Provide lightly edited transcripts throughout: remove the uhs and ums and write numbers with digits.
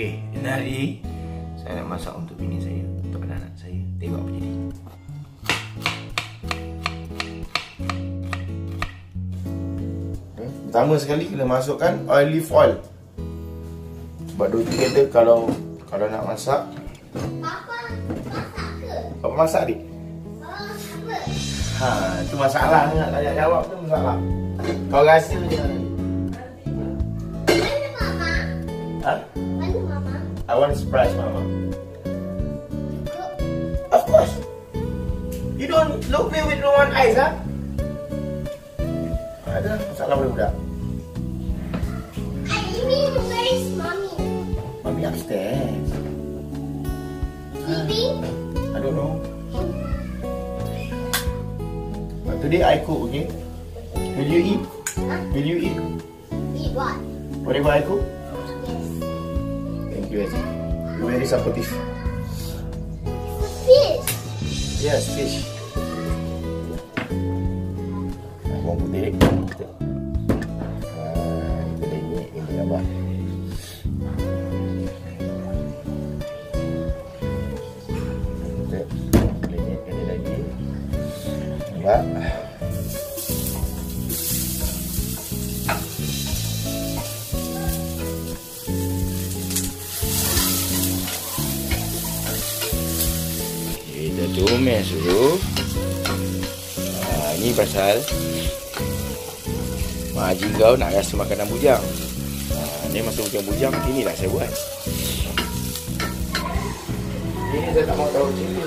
Okey, hari saya nak masak untuk bini saya, untuk anak-anak saya. Tengok apa jadi. Pertama sekali kena masukkan olive oil. Sebab Dodi kata kalau nak masak. Papa masak ke? Papa masak, adik? Apa? Itu masalah ni, nak tanya jawab tu masalah. Kau rasa macam mana? Mana mama? Ha? Mana mama? I want to surprise mama. Go. Of course. You don't look me with no one eyes, ha? Ada masalah budak-budak. I mean, where is mommy? Mommy upstairs. Sleeping? I don't know. But today I cook, okay? Will you eat? Huh? Will you eat? Eat what? Whatever I cook? Yes. Thank you, Ezzy. You're very supportive. Fish. Yes, fish. Bawang putih. Ini gambar. Lenyitkan dia lagi. Nampak? Kita tumis dulu. Ini pasal Mak Haji kau nak rasa makanan bujang. Ni masa bujang-bujang, inilah saya buat. Ini saya tak mau tahu cili.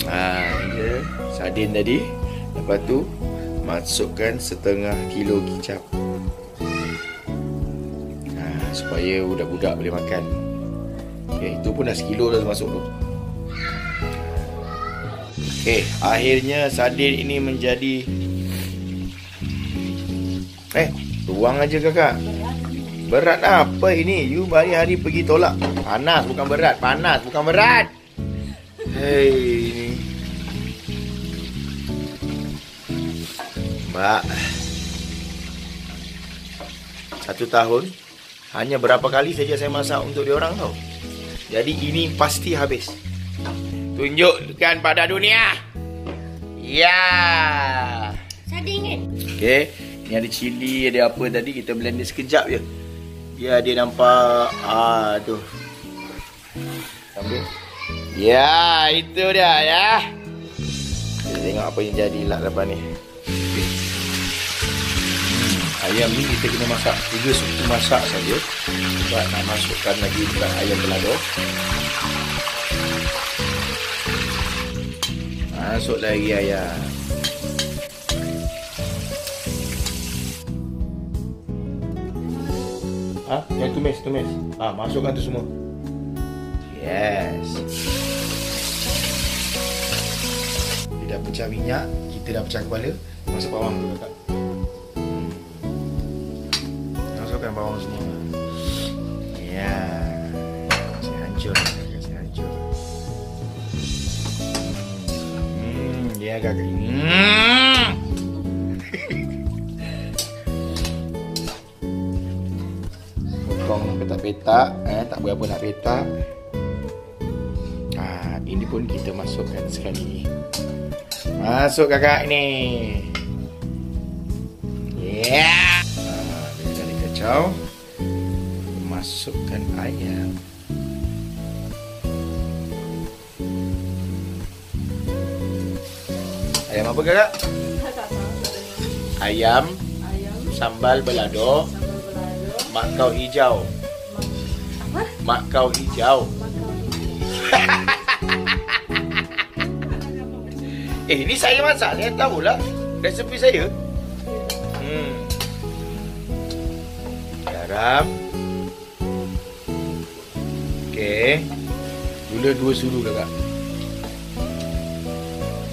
Ini dia sardin tadi. Lepas tu masukkan setengah kilo kicap. Supaya budak-budak boleh makan. Okay, itu pun dah sekilo dah masuk tu. Okay, akhirnya sardin ini menjadi tuang aja kakak. Berat apa ini? You hari-hari pergi tolak. Panas bukan berat. Panas bukan berat. Hei. Mbak. 1 tahun. Hanya berapa kali saja saya masak untuk diorang tau. Jadi ini pasti habis. Tunjukkan pada dunia. Ya. Sardin kan? Okey. Ni ada cili, ada apa tadi. Kita blend dia sekejap je. Dia nampak. Tu. Ambil. Ya, itu dia ya. Kita tengok apa yang jadi lah lepas ni. Ayam ni kita kena masak 3 suku masak saja. Sebab nak masukkan lagi bukan ayam balado. Masuk lagi ayam. Yang tumis. Masukkan tu semua. Yes. Dia dah pecah minyak, kita dah pecah kepala. Masuk bawang tu kakak. Masukkan bawang semua. Ya. Saya hancur. Dia agak potong petak-petak, tak berapa nak petak. Ini pun kita masukkan sekali. Masuk kakak ni. Ya. Bila dah dikacau, masukkan ayam. Ayam apa kakak? Ayam sambal balado. Mak kau hijau. Apa? Mak kau hijau. Ini saya masak. Saya tahulah resepi saya. Garam. Okey. Gula 2 sudu kakak.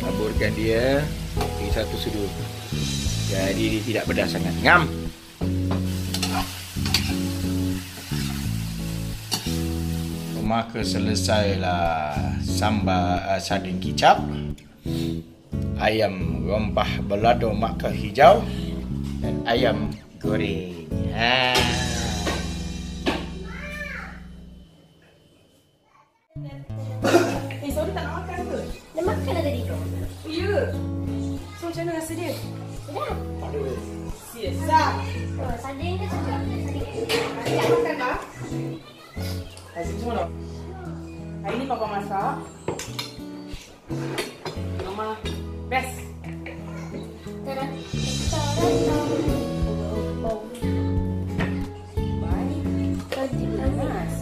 Taburkan dia. Bagi 1 sudu. Jadi dia tidak pedas sangat. Ngam. Maka selesailah sambal sardin kicap, ayam rempah balado maka hijau dan ayam Goreng. Sorry tak nak makan ke? Dia makan dah tadi tu. Ya. So macam mana rasa dia? Sedap. Siasat. Oh, sardin ke sedap? Tak makan tak? Kasih semua tau. Hari ni Papa masak. Mama best. Tada. Baik. Panas.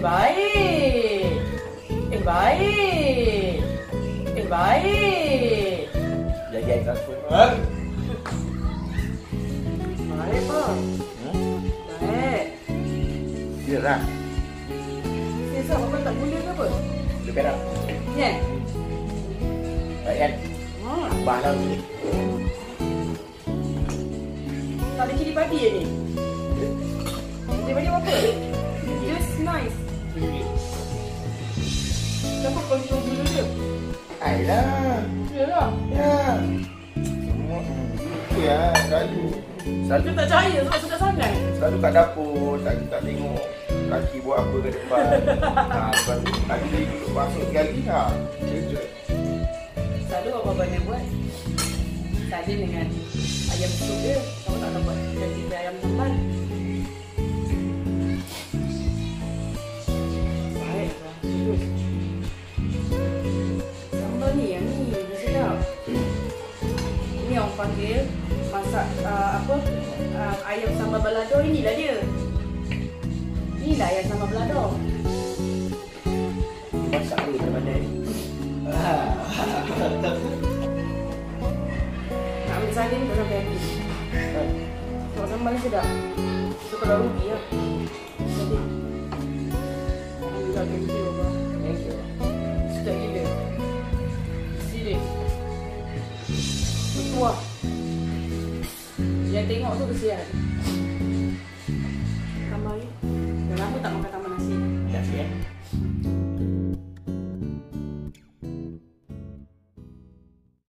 Baik. Baik. Baik. Jaga air kasut. Baik apa? Baik. Ya lah. Biasa Papa tak gula ke apa? Dia perak. Ya. Baik kan? Abah lah ni. Tak ada cili padi ni? Cili padi apa? Just nice. Kenapa kontrol gula dia? Ayolah. Yalah. Ya. Semua. Ya, selalu. Selalu tak percaya sebab sedap sangat. Selalu kat dapur, tak tengok kaki buat apa ke depan. Lepas tu lagi duduk masuk sekali lah. Kejut. Selalu Papa banyak buat sardin dengan ayam sup dia. Kamu tak nak buat jadi ayam sambal. Baik lah. Terus. Sambal ni yang ni dia sedap. Ini orang panggil masak ayam sambal balado. Inilah dia. Inilah ayam sambal balado. Masak dulu macam mana ni? Nak ambil sardin tak sampai habis. Sebab sambal ni sedap. So kalau rugi lah. Jadi ambil sardin tu apa. Thank you. Sedap gila. Serius. Berkuah. Yang tengok tu kesian.